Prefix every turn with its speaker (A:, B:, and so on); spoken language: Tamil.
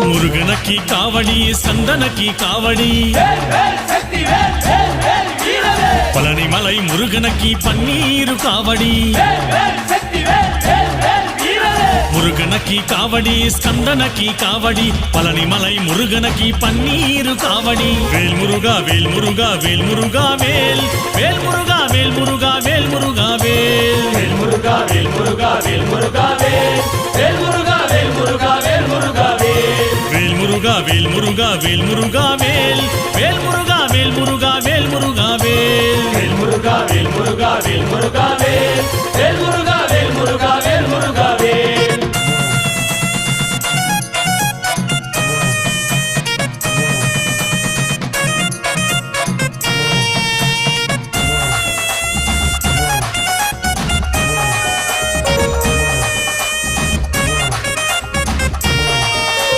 A: முருகனக்கி காவடி சந்தனக்கி காவடி பழனிமலை முருகனக்கி பன்னீரு காவடி முருகனக்கி காவடி ஸ்கந்தனக்கி காவடி பழனிமலை முருகனக்கி பன்னீரு காவடி வேல் முருகா வேல் முருகா வேல் முருகா வேல் வேல் முருகா வேல் முருகா வேல் முருகா வேல்
B: வேல் முருகா வேல் முருகா வேல் முருகா வேல் வேல் முருகா வேல் முருகா வேல் முருகா வேல்
A: வேல் முருகா வேல் முருகா வேல் முருகா வேல் வேல் முருகா வேல் முருகா வேல் முருகா வேல்
B: வேல் முருகா வேல் முருகா வேல் முருகா வேல் வேல் முருகா வேல் முருகா வேல் முருகா வேல்